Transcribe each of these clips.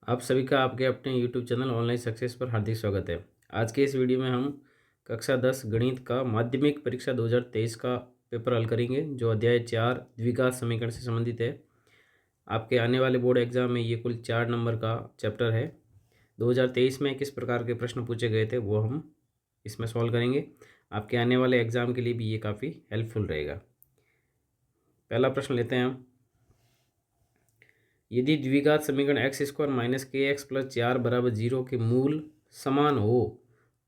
आप सभी का आपके अपने YouTube चैनल ऑनलाइन सक्सेस पर हार्दिक स्वागत है। आज के इस वीडियो में हम कक्षा 10 गणित का माध्यमिक परीक्षा 2023 का पेपर हल करेंगे, जो अध्याय 4 द्विघात समीकरण से संबंधित है। आपके आने वाले बोर्ड एग्जाम में ये कुल 4 नंबर का चैप्टर है। 2023 में किस प्रकार के प्रश्न पूछे गए थे वो हम इसमें सॉल्व करेंगे। आपके आने वाले एग्जाम के लिए भी ये काफ़ी हेल्पफुल रहेगा। पहला प्रश्न लेते हैं हम। यदि द्विघात समीकरण एक्स स्क्वायर माइनस के एक्स प्लस 4 बराबर 0 के मूल समान हो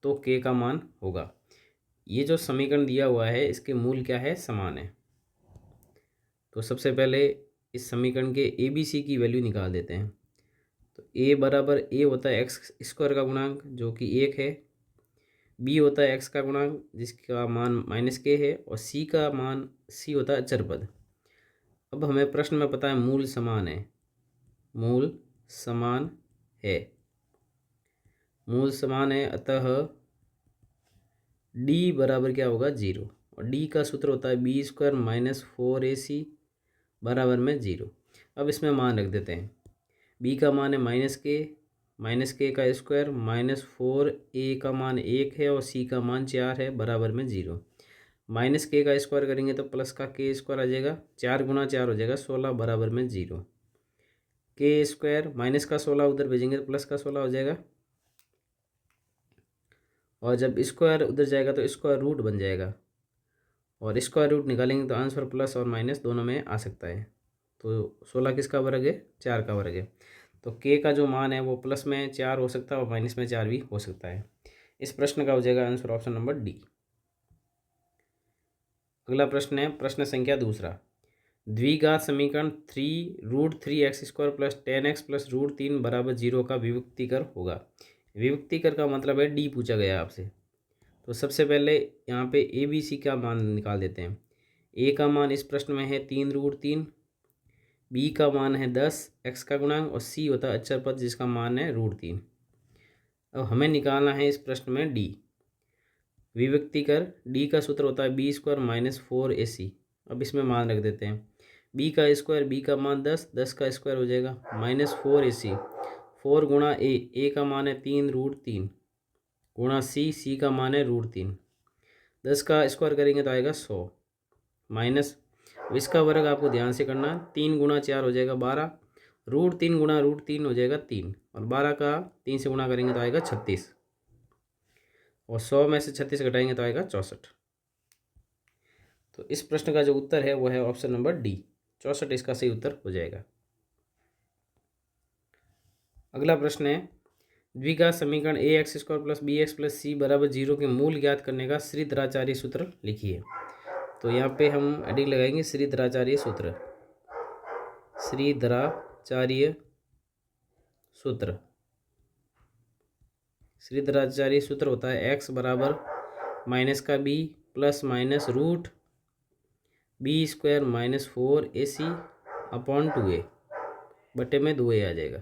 तो के का मान होगा। ये जो समीकरण दिया हुआ है इसके मूल क्या है, समान है। तो सबसे पहले इस समीकरण के ए बी सी की वैल्यू निकाल देते हैं। तो ए बराबर ए होता है एक्स स्क्वायर का गुणांक जो कि 1 है, बी होता है एक्स का गुणांक जिसका मान माइनस के है, और सी का मान सी होता है अचर पद। अब हमें प्रश्न में पता है मूल समान है, मूल समान है, मूल समान है, अतः डी बराबर क्या होगा, 0। और डी का सूत्र होता है बी स्क्वायर माइनस 4ac बराबर में 0। अब इसमें मान रख देते हैं। बी का मान है माइनस के का स्क्वायर माइनस 4a का मान 1 है और सी का मान 4 है बराबर में 0। माइनस के का स्क्वायर करेंगे तो प्लस का के स्क्वायर आ जाएगा, 4 गुना 4 हो जाएगा 16 बराबर में 0। के स्क्वायर माइनस का 16 उधर भेजेंगे तो प्लस का 16 हो जाएगा, और जब स्क्वायर उधर जाएगा तो स्क्वायर रूट बन जाएगा, और स्क्वायर रूट निकालेंगे तो आंसर प्लस और माइनस दोनों में आ सकता है। तो 16 किसका वर्ग है, 4 का वर्ग है। तो के का जो मान है वो प्लस में 4 हो सकता है और माइनस में 4 भी हो सकता है। इस प्रश्न का हो जाएगा आंसर ऑप्शन नंबर डी। अगला प्रश्न है प्रश्न संख्या दूसरा। द्विघात समीकरण 3√3x square plus 10x plus √3 बराबर 0 का विभक्तिकर होगा। विभक्तिकर का मतलब है डी पूछा गया आपसे। तो सबसे पहले यहाँ पे ए बी सी का मान निकाल देते हैं। ए का मान इस प्रश्न में है 3√3, बी का मान है 10 एक्स का गुणांक, और सी होता है अचर पद जिसका मान है √3। अब हमें निकालना है इस प्रश्न में डी। विभक्ति कर डी का सूत्र होता है बी स्क्वायर माइनस 4ac। अब इसमें मान रख देते हैं। बी का स्क्वायर, बी का मान 10 का स्क्वायर हो जाएगा माइनस 4ac, 4 गुणा ए का मान है 3√3 गुणा सी का मान है √3। 10 का स्क्वायर करेंगे तो आएगा 100 माइनस, इसका वर्ग आपको ध्यान से करना है। 3 गुणा 4 हो जाएगा 12, √3 गुणा √3 हो जाएगा 3, और 12 का 3 से गुणा करेंगे तो आएगा 36, और 100 में से 36 घटाएंगे तो आएगा 64। तो इस प्रश्न का जो उत्तर है वो है ऑप्शन नंबर डी, 64 इसका सही उत्तर हो जाएगा। अगला प्रश्न है द्विघात समीकरण A X square plus B X plus C बराबर 0 के मूल ज्ञात करने का श्रीधराचार्य सूत्र लिखिए। तो यहाँ पे हम हेडिंग लगाएंगे श्रीधराचार्य सूत्र। श्रीधराचार्य सूत्र, श्रीधराचार्य सूत्र होता है एक्स बराबर माइनस का b plus minus root b square minus 4ac upon 2a बटे में 2a आ जाएगा।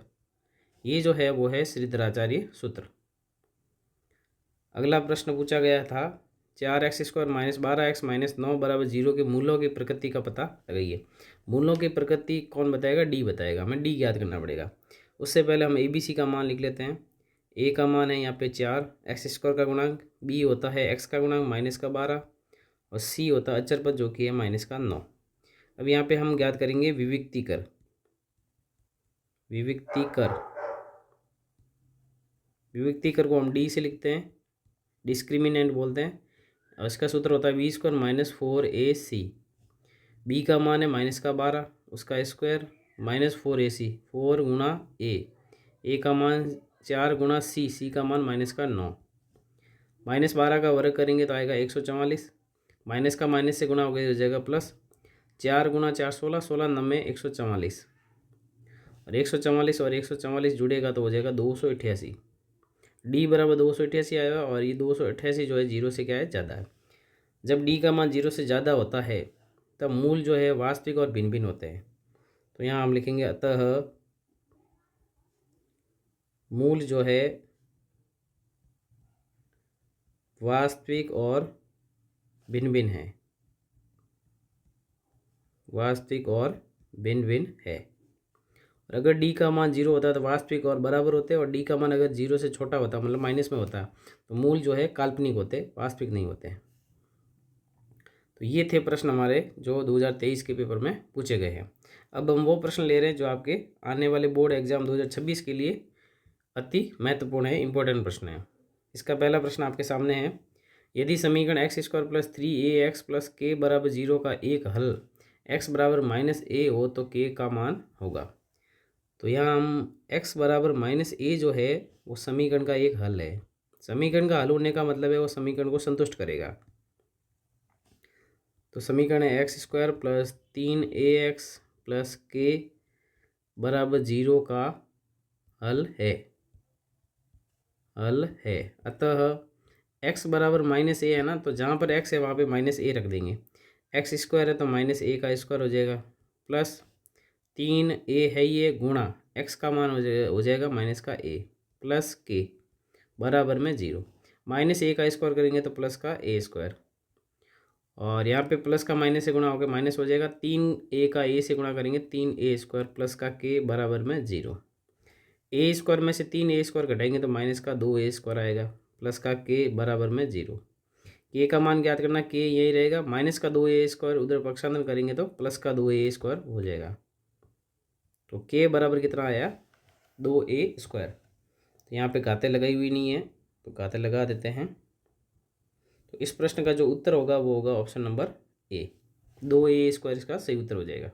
ये जो है वो है श्रीधराचार्य सूत्र। अगला प्रश्न पूछा गया था 4x square minus 12x minus 9 बराबर 0 के मूलों की प्रकृति का पता लगाइए। मूलों की प्रकृति कौन बताएगा, डी बताएगा। हमें डी ज्ञात करना पड़ेगा। उससे पहले हम ए बी सी का मान लिख लेते हैं। ए का मान है यहाँ पे 4 एक्स स्क्वायर का गुणांक, बी होता है एक्स का गुणांक माइनस का 12, और सी होता है अचर पद जो कि है माइनस का 9। अब यहाँ पे हम ज्ञात करेंगे विभक्तिकर। विभक्तिकर को हम डी से लिखते हैं, डिस्क्रिमिनेंट बोलते हैं, और इसका सूत्र होता है B square minus 4ac। B का मान है माइनस का 12, उसका स्क्वायर माइनस 4ac, 4 गुणा ए का मान 4 गुणा सी का मान माइनस का 9। माइनस 12 का वर्ग करेंगे तो आएगा 144, माइनस का माइनस से गुणा हो गया हो जाएगा प्लस, 4 गुणा 4 16, 16 नब्बे 144, और 144 और 144 जुड़ेगा तो हो जाएगा 288। डी बराबर 288 आएगा, और ये 288 जो है 0 से क्या है, ज़्यादा है। जब डी का मान 0 से ज़्यादा होता है तब मूल जो है वास्तविक और भिन्न भिन्न होते हैं। तो यहाँ हम लिखेंगे अतः मूल जो है वास्तविक और भिन्न भिन्न है, वास्तविक और भिन्न भिन्न है। और अगर डी का मान 0 होता है तो वास्तविक और बराबर होते हैं, और डी का मान अगर 0 से छोटा होता मतलब माइनस में होता तो मूल जो है काल्पनिक होते, वास्तविक नहीं होते। तो ये थे प्रश्न हमारे जो 2023 के पेपर में पूछे गए हैं। अब हम वो प्रश्न ले रहे हैं जो आपके आने वाले बोर्ड एग्जाम 2026 के लिए अति महत्वपूर्ण है, इंपॉर्टेंट प्रश्न है। इसका पहला प्रश्न आपके सामने है, यदि समीकरण x square plus 3 AX plus के बराबर 0 का एक हल x बराबर -a हो तो k का मान होगा। तो यहाँ हम x बराबर -a जो है वो समीकरण का एक हल है। समीकरण का हल होने का मतलब है वो समीकरण को संतुष्ट करेगा। तो समीकरण है x square plus 3 AX plus के बराबर 0 का हल है, अतः x बराबर -a है ना, तो जहाँ पर x है वहाँ पे -a रख देंगे। एक्स स्क्वायर है तो -a का स्क्वायर हो जाएगा, प्लस 3a है ये, गुणा x का मान हो जाएगा माइनस का a प्लस k बराबर में 0। -a का स्क्वायर करेंगे तो प्लस का a स्क्वायर, और यहाँ पे प्लस का माइनस से गुणा होकर माइनस हो जाएगा। 3a का a से गुणा करेंगे 3a स्क्वायर प्लस का k बराबर में 0। a स्क्वायर में से 3a स्क्वायर घटाएंगे तो माइनस का 2a स्क्वायर आएगा प्लस का k बराबर में 0। के का मान ज्ञात करना, के यही रहेगा, माइनस का 2a स्क्वायर उधर पक्षांतर करेंगे तो प्लस का 2a स्क्वायर हो जाएगा। तो के बराबर कितना आया, 2a स्क्वायर। तो यहाँ पे घाते लगाई हुई नहीं है तो घाते लगा देते हैं। तो इस प्रश्न का जो उत्तर होगा वो होगा option number A, 2a square इसका सही उत्तर हो जाएगा।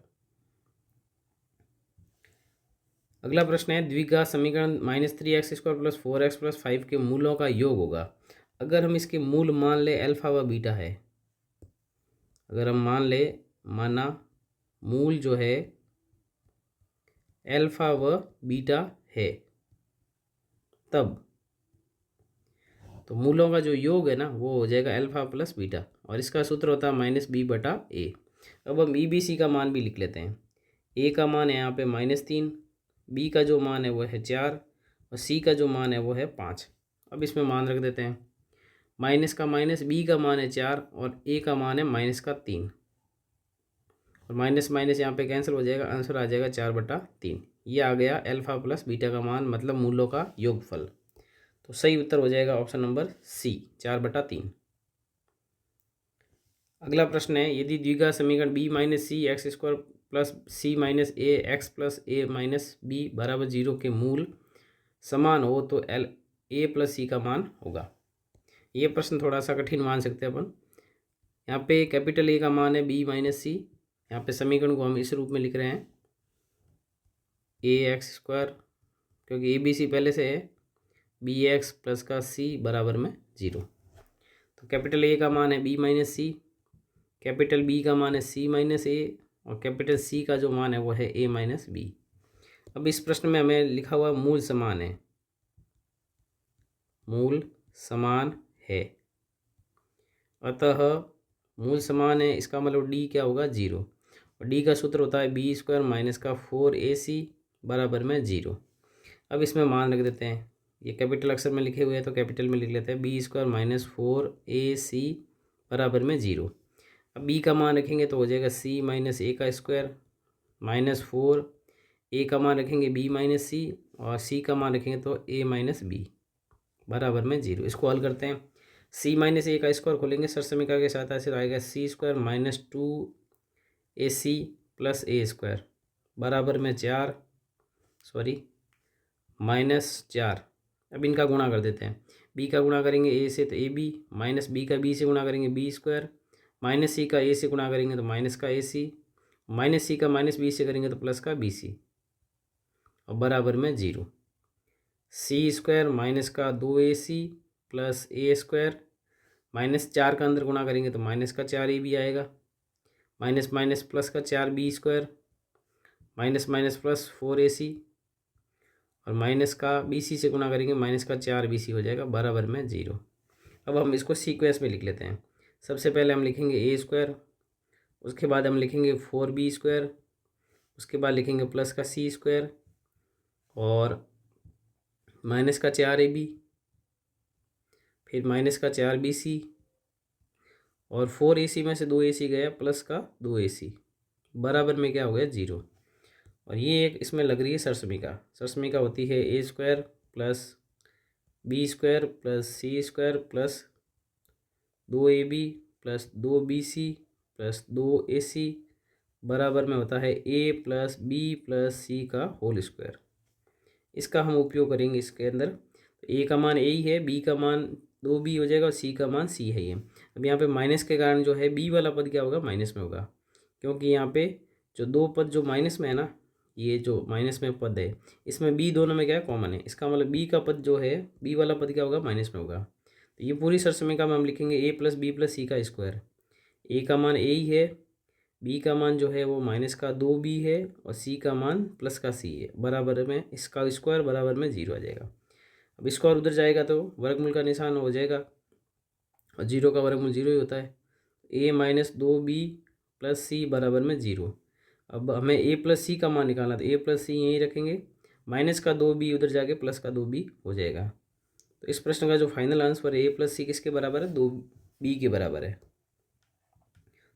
अगला प्रश्न है, द्विघात समीकरण -3x square plus 4x plus 5 के मूलों का योग होगा अगर हम इसके मूल मान ले अल्फा व बीटा है। अगर हम माना मूल जो है अल्फा व बीटा है, तब तो मूलों का जो योग है ना वो हो जाएगा अल्फा प्लस बीटा, और इसका सूत्र होता है -b/a। अब हम EBC का मान भी लिख लेते हैं। a का मान है यहाँ पे -3, b का जो मान है वो है 4, और c का जो मान है वो है 5। अब इसमें मान रख देते हैं, माइनस का माइनस, b का मान है 4 और a का मान है -3, और माइनस माइनस यहाँ पे कैंसिल हो जाएगा, आंसर आ जाएगा 4/3। ये आ गया अल्फा प्लस बीटा का मान, मतलब मूलों का योगफल। तो सही उत्तर हो जाएगा ऑप्शन नंबर सी, 4/3। अगला प्रश्न है, यदि द्विघात समीकरण b-c(x² plus c-a(x plus a-b) बराबर 0 के मूल समान हो तो a प्लस c का मान होगा। ये प्रश्न थोड़ा सा कठिन मान सकते हैं अपन। यहाँ पे कैपिटल A का मान है b-c, यहाँ पे समीकरण को हम इस रूप में लिख रहे हैं ax², क्योंकि ABC पहले से है, bx प्लस का c बराबर में 0। तो कैपिटल A का मान है b-c, कैपिटल B का मान है c-a, और कैपिटल C का जो मान है वो है a-b। अब इस प्रश्न में हमें लिखा हुआ मूल समान है, मूल समान है, अतः मूल समान है, इसका मतलब D क्या होगा, 0, और D का सूत्र होता है b² माइनस का 4ac बराबर में 0। अब इसमें मान रख देते हैं, ये कैपिटल अक्षर में लिखे हुए हैं तो कैपिटल में लिख लेते हैं, b² माइनस 4ac बराबर में 0। अब b का मान रखेंगे तो हो जाएगा c-a का स्क्वायर माइनस 4, a का मान रखेंगे b-c, और c का मान रखेंगे तो a-b बराबर में 0। इसको हल करते हैं, c-a का स्क्वायर खोलेंगे सर समीकरण के साथ, ऐसे आएगा c² minus 2ac plus a² बराबर में -4। अब इनका गुणा कर देते हैं, b का गुणा करेंगे a से तो ab, माइनस b का b से गुणा करेंगे b², माइनस c का a से गुणा करेंगे तो माइनस का ac, माइनस c का माइनस b से करेंगे तो प्लस का bc, और बराबर में 0। c² माइनस का 2ac प्लस a², -4 का अंदर गुणा करेंगे तो माइनस का 4ab आएगा, माइनस माइनस प्लस का 4b², minus minus plus 4ac, और माइनस का bc से गुणा करेंगे माइनस का 4bc हो जाएगा बराबर में 0। अब हम इसको सीक्वेंस में लिख लेते हैं। सबसे पहले हम लिखेंगे a², उसके बाद हम लिखेंगे 4b², उसके बाद लिखेंगे प्लस का c², और माइनस का 4ab, फिर माइनस का 4bc, और 4ac में से 2ac गया प्लस का 2ac बराबर में क्या हो गया, 0। और ये एक इसमें लग रही है सरसमिका। सरसमिका होती है A square plus B square plus C square plus 2ab plus 2bc plus 2ac बराबर में होता है a plus B plus C का होल स्क्वायर। इसका हम उपयोग करेंगे इसके अंदर। ए का मान ए ही है, बी का मान 2b हो जाएगा और सी का मान सी है ये। अब यहाँ पे माइनस के कारण जो है बी वाला पद क्या होगा, माइनस में होगा, क्योंकि यहाँ पे जो दो पद जो माइनस में है ना, ये जो माइनस में पद है इसमें बी दोनों में क्या है, कॉमन है। इसका मतलब बी का पद जो है, बी वाला पद क्या होगा, माइनस में होगा। तो ये पूरी सरसमिका में हम लिखेंगे ए प्लस बी प्लस सी का स्क्वायर। ए का मान ए ही है, बी का मान जो है वो माइनस का 2b है और सी का मान प्लस का सी है, बराबर में इसका स्क्वायर बराबर में 0 आ जाएगा। अब स्क्वायर उधर जाएगा तो वर्गमूल का निशान हो जाएगा और 0 का वर्गमूल 0 ही होता है। a minus 2b plus C बराबर में 0। अब हमें a प्लस सी का मान निकालना था, a प्लस सी यहीं रखेंगे, माइनस का 2b उधर जाके प्लस का 2b हो जाएगा। तो इस प्रश्न का जो फाइनल आंसर है a प्लस सी किसके बराबर है, 2b के बराबर है।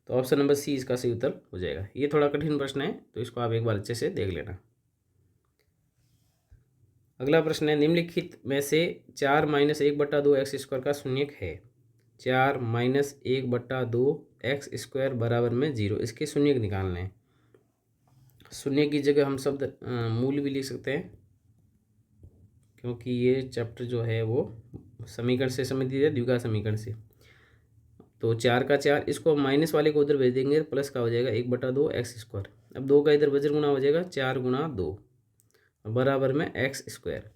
तो ऑप्शन नंबर सी इसका सही उत्तर हो जाएगा। ये थोड़ा कठिन प्रश्न है तो इसको आप एक बार अच्छे से देख लेना। अगला प्रश्न है, निम्नलिखित में से 4 माइनस 1/2 एक्स स्क्वायर का शून्यक है। 4 माइनस 1/2 एक्स स्क्वायर बराबर में 0, इसके शून्यक निकालने हैं। शून्य की जगह हम शब्द मूल भी लिख सकते हैं, क्योंकि ये चैप्टर जो है वो समीकरण से संबंधित है, द्विघात समीकरण से। तो 4 का 4, इसको माइनस वाले को उधर भेज देंगे, प्लस का हो जाएगा 1/2 एक्स स्क्वायर। अब 2 का इधर वज्र गुना हो जाएगा, 4 गुना 2 बराबर में एक्स स्क्वायर।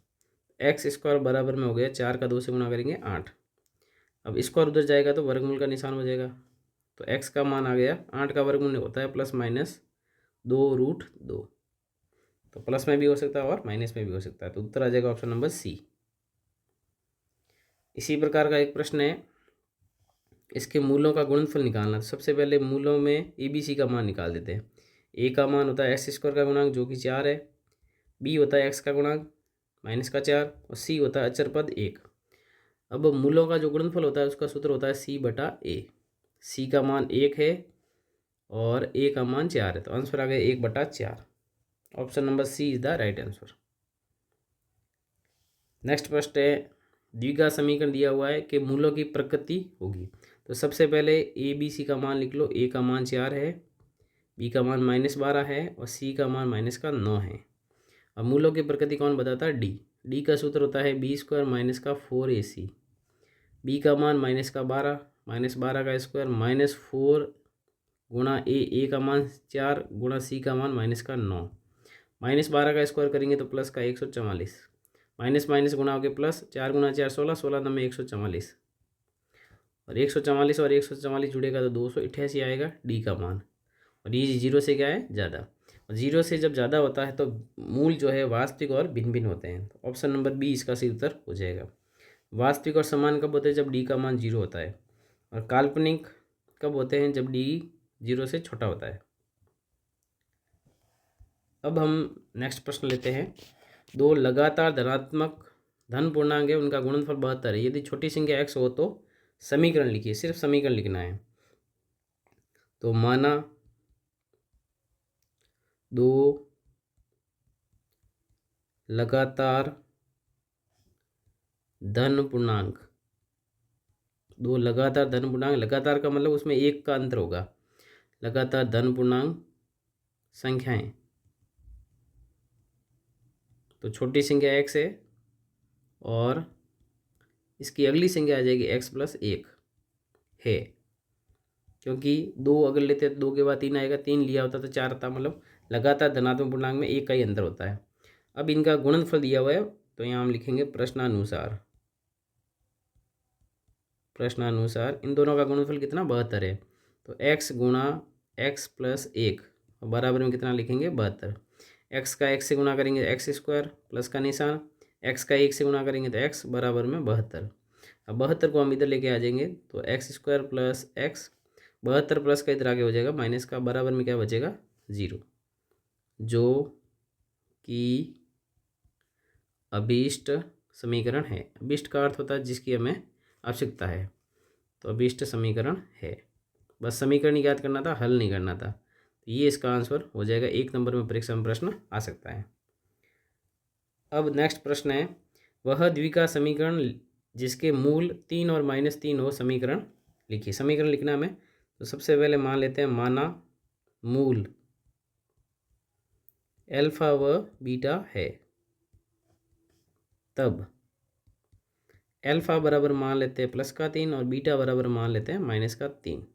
एक्स स्क्वायर बराबर में हो गया 4 का 2 से गुना करेंगे 8। अब स्क्वायर उधर जाएगा तो वर्गमूल का निशान हो जाएगा। तो एक्स का मान आ गया, 8 का वर्गमूल होता है प्लस माइनस 2√2। तो प्लस में भी हो सकता है और माइनस में भी हो सकता है। तो उत्तर आ जाएगा ऑप्शन नंबर सी। इसी प्रकार का एक प्रश्न है, इसके मूलों का गुणनफल निकालना। सबसे पहले मूलों में ए बी सी का मान निकाल देते हैं। ए का मान होता है एक्स स्क्वायर का गुणांक जो कि 4 है, बी होता है एक्स का गुणांक माइनस का 4 और सी होता है अचर पद 1। अब मूलों का जो गुणनफल होता है उसका सूत्र होता है c/a। सी का मान 1 है और ए का मान 4 है, तो आंसर आ गया 1/4। Option number C is the right answer. Next प्रश्न है, द्विघात समीकरण दिया हुआ है कि मूलों की प्रकृति होगी। तो सबसे पहले ए बी सी का मान लिख लो। ए का मान 4 है, बी का मान -12 है और सी का मान -9 है। अब मूलों की प्रकृति कौन बताता है, डी। डी का सूत्र होता है बी स्क्वायर माइनस का 4ac। बी का मान -12, -12 का स्क्वायर -4 गुणा ए का मान 4 गुणा सी का मान -9। -12 का स्क्वायर करेंगे तो प्लस का 144, माइनस माइनस गुणा हो गया प्लस, 4 गुणा 4 16, 16 नंबर 144 और 144 और 144 जुड़ेगा तो 288 आएगा डी का मान। और ये 0 से क्या है, ज़्यादा। और 0 से जब ज़्यादा होता है तो मूल जो है वास्तविक और भिन्न भिन्न होते हैं। तो ऑप्शन नंबर बी इसका सही उत्तर हो जाएगा। वास्तविक और समान कब होते हैं, जब डी का मान 0 होता है। और काल्पनिक कब होते हैं, जब डी 0 से छोटा होता है। अब हम नेक्स्ट प्रश्न लेते हैं। दो लगातार धनात्मक धन पूर्णांक है, उनका गुणनफल 72 है। यदि छोटी संख्या x हो तो समीकरण लिखिए, सिर्फ समीकरण लिखना है। तो माना दो लगातार धन पूर्णांक, दो लगातार धन पूर्णांक, लगातार का मतलब उसमें एक का अंतर होगा। लगातार धन पूर्णांक संख्याएं, तो छोटी संख्या x है और इसकी अगली संख्या आ जाएगी x + 1 है, क्योंकि 2 अगर लेते तो 2 के बाद 3 आएगा, 3 लिया होता तो 4 आता। मतलब लगातार धनात्मक पूर्णांक में एक का ही अंतर होता है। अब इनका गुणनफल दिया हुआ है तो यहाँ हम लिखेंगे प्रश्नानुसार। प्रश्नानुसार इन दोनों का गुणनफल कितना, 72 है। तो x गुणा x + 1 बराबर में कितना लिखेंगे, 72। x का 1 से गुणा करेंगे x² प्लस का निशान, x का 1 से गुणा करेंगे तो x बराबर में 72। अब 72 को हम इधर लेके आ जाएंगे तो x² + x, 72 प्लस का इधर आगे हो जाएगा माइनस का, बराबर में क्या बचेगा, 0, जो कि अभीष्ट समीकरण है। अभीष्ट का अर्थ होता है जिसकी हमें आवश्यकता है, तो अभीष्ट समीकरण है। बस समीकरण याद करना था, हल नहीं करना था। तो ये इसका आंसर हो जाएगा। 1 नंबर में परीक्षा में प्रश्न आ सकता है। अब नेक्स्ट प्रश्न है, वह द्विघात समीकरण जिसके मूल 3 और -3 हो समीकरण लिखिए। समीकरण लिखना हमें, तो सबसे पहले मान लेते हैं, माना मूल अल्फा व बीटा है, तब अल्फा बराबर मान लेते हैं +3 और बीटा बराबर मान लेते हैं -3।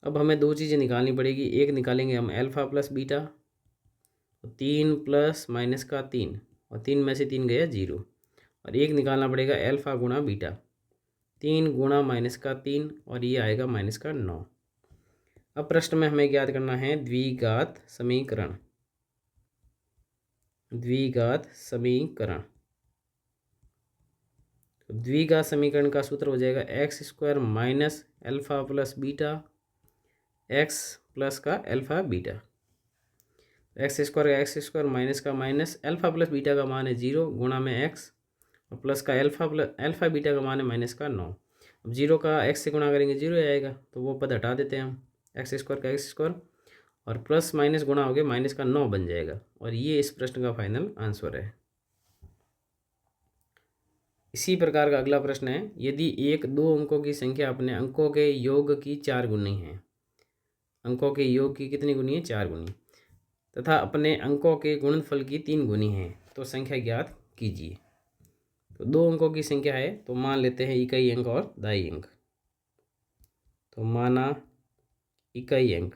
अब हमें दो चीज़ें निकालनी पड़ेगी। एक निकालेंगे हम अल्फा प्लस बीटा, 3 प्लस -3 और 3 में से 3 गया 0, और एक निकालना पड़ेगा अल्फा गुणा बीटा, 3 गुणा -3 और ये आएगा -9। अब प्रश्न में हमें ज्ञात करना है द्विघात समीकरण। द्विघात समीकरण, द्विघात समीकरण का सूत्र हो जाएगा x² minus alpha plus beta x plus का अल्फा बीटा। x² का x² माइनस का माइनस, अल्फा प्लस बीटा का मान है 0 गुणा में x और प्लस का अल्फा बीटा का मान है -9। अब 0 का x से गुणा करेंगे 0 आएगा, तो वो पद हटा देते हैं हम, x² का x² और प्लस माइनस गुणा हो गया -9 बन जाएगा, और ये इस प्रश्न का फाइनल आंसर है। इसी प्रकार का अगला प्रश्न है, यदि एक 2 अंकों की संख्या अपने अंकों के योग की 4 गुनी है, अंकों के योग की कितनी गुनी है, 4 गुनी, तथा अपने अंकों के गुणनफल की 3 गुनी है, तो संख्या ज्ञात कीजिए। तो 2 अंकों की संख्या है, तो मान लेते हैं इकाई अंक और दाई अंक। तो माना इकाई अंक,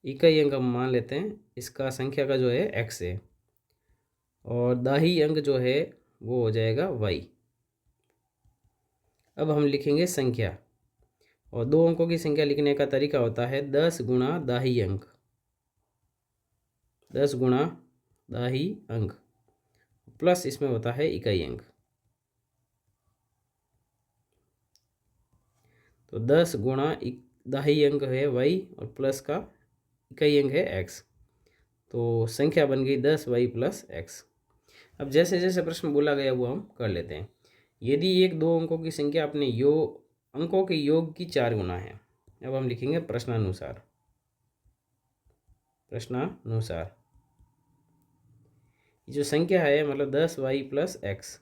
इकाई अंक हम मान लेते हैं, इसका संख्या का जो है x है, और दाही अंक जो है वो हो जाएगा y। अब हम लिखेंगे संख्या, और 2 अंकों की संख्या लिखने का तरीका होता है 10 गुणा दाही अंक, 10 गुणा दाही अंक प्लस इसमें होता है इकाई अंक। तो 10 गुणा दाही अंक है y और प्लस का इकाई अंक है x, तो संख्या बन गई 10y प्लस x। अब जैसे जैसे प्रश्न बोला गया वो हम कर लेते हैं। यदि एक 2 अंकों की संख्या अपने अंकों के योग की 4 गुना है, अब हम लिखेंगे प्रश्नानुसार। प्रश्नानुसार जो संख्या है मतलब 10y प्लस x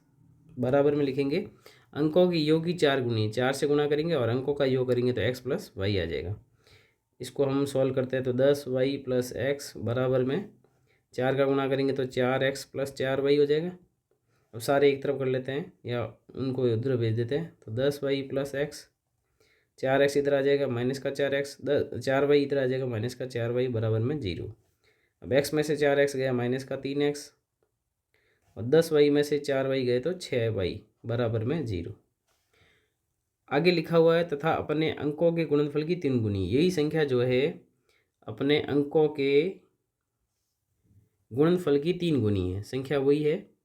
बराबर में लिखेंगे अंकों की योग की 4 गुनी, 4 से गुना करेंगे और अंकों का योग करेंगे तो x प्लस y आ जाएगा। इसको हम सॉल्व करते हैं, तो 10y प्लस x बराबर में 4 का गुना करेंगे तो 4x प्लस 4y हो जाएगा। अब सारे एक तरफ कर लेते हैं या उनको उधर भेज देते हैं, तो 10y प्लस x, 4x इधर आ जाएगा माइनस का 4x, 4y इधर आ जाएगा माइनस का 4y बराबर में 0। अब x में से 4x गया माइनस का 3x, और 10y में से 4y गए तो 6y बराबर में 0। आगे लिखा हुआ है तथा अपने अंकों के गुणनफल की 3 गुनी, यही संख्या जो है अपने अंकों के गुणनफल की 3 गुनी है, संख्या वही है।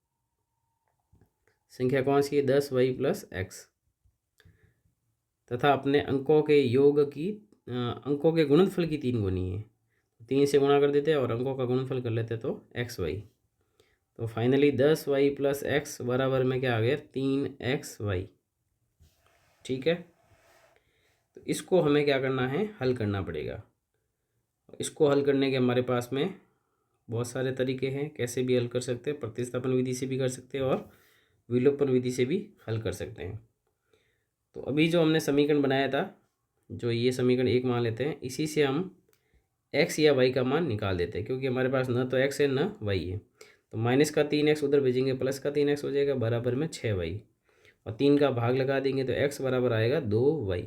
संख्या कौन सी है, 10y प्लस x, तथा अपने अंकों के योग की अंकों के गुणनफल की 3 गुनी है। 3 से गुणा कर देते हैं और अंकों का गुणनफल कर लेते हैं तो xy। तो फाइनली 10y प्लस x बराबर में क्या आ गया, 3xy। ठीक है, तो इसको हमें क्या करना है, हल करना पड़ेगा। इसको हल करने के हमारे पास में बहुत सारे तरीके हैं, कैसे भी हल कर सकते हैं, प्रतिस्थापन विधि से भी कर सकते हैं और विलोपन विधि से भी हल कर सकते हैं। तो अभी जो हमने समीकरण बनाया था, जो ये समीकरण 1 मान लेते हैं, इसी से हम x या y का मान निकाल देते हैं, क्योंकि हमारे पास न तो x है न y है। तो माइनस का 3x उधर भेजेंगे, प्लस का 3x हो जाएगा बराबर में 6y, और 3 का भाग लगा देंगे तो x बराबर आएगा 2y।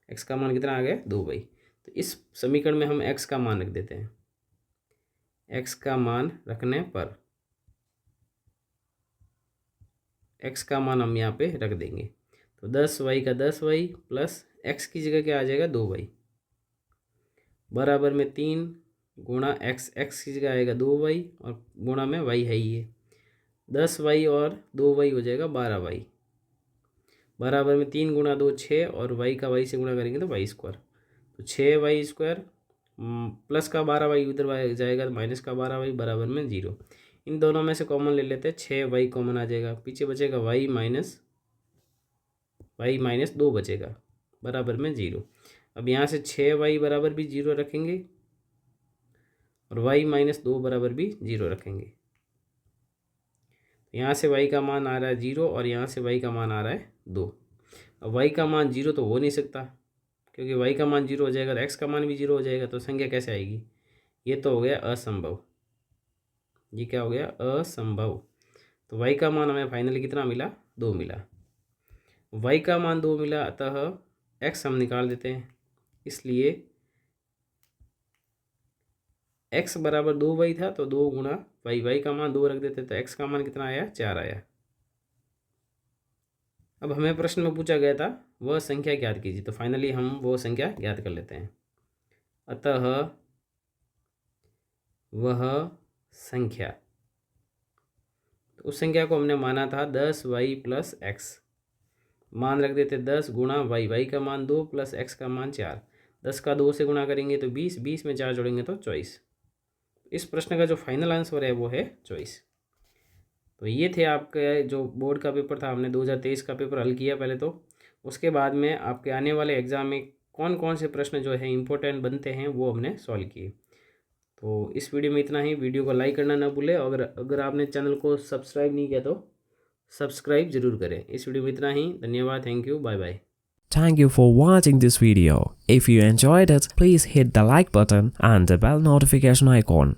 x का मान कितना आ गया, 2y। तो इस समीकरण में हम x का मान रख देते हैं। x का मान रखने पर x का मान हम यहाँ पे रख देंगे, तो 10y का 10y प्लस x की जगह क्या आ जाएगा, 2y बराबर में 3 गुणा x की जगह आएगा 2y और गुणा में y है ही है, 10y और 2y हो जाएगा 12y बराबर में 3 गुणा 2 6 और y का y से गुणा करेंगे तो y²। तो 6y² प्लस का 12y उधर जाएगा माइनस का 12y बराबर में 0। इन दोनों में से कॉमन ले लेते हैं, 6y कॉमन आ जाएगा, पीछे बचेगा y माइनस 2 बचेगा, बराबर में 0। अब यहाँ से 6y बराबर भी 0 रखेंगे और y माइनस 2 बराबर भी 0 रखेंगे। यहाँ से y का मान आ रहा है 0 और यहाँ से y का मान आ रहा है 2। अब y का मान 0 तो हो नहीं सकता, क्योंकि y का मान 0 हो जाएगा तो x का मान भी 0 हो जाएगा, तो संख्या कैसे आएगी? ये तो हो गया असंभव। ये क्या हो गया? असंभव। तो y का मान हमें फाइनली कितना मिला? 2 मिला। y का मान 2 मिला, अतः x हम निकाल देते हैं, इसलिए x बराबर 2y था तो 2 गुणा y का मान 2 रख देते तो x का मान कितना आया? 4 आया। अब हमें प्रश्न में पूछा गया था वह संख्या ज्ञात कीजिए, तो फाइनली हम वो संख्या ज्ञात कर लेते हैं। अतः वह संख्या, तो उस संख्या को हमने माना था 10y प्लस एक्स, मान रख देते 10 गुणा y का मान 2 प्लस x का मान 4। 10 का 2 से गुणा करेंगे तो 20, 20 में 4 जोड़ेंगे तो 24। इस प्रश्न का जो फाइनल आंसर है वो है 24। तो ये थे आपके जो बोर्ड का पेपर था, हमने 2023 का पेपर हल किया पहले तो, उसके बाद में आपके आने वाले एग्ज़ाम में कौन कौन से प्रश्न जो है इम्पोर्टेंट बनते हैं वो हमने सॉल्व किए। तो इस वीडियो में इतना ही। वीडियो को लाइक करना ना भूलें, अगर आपने चैनल को सब्सक्राइब नहीं किया तो सब्सक्राइब जरूर करें। इस वीडियो में इतना ही। धन्यवाद। Thank you. Bye bye. Thank you for watching this video. If you enjoyed it, please hit the like button and the bell notification icon.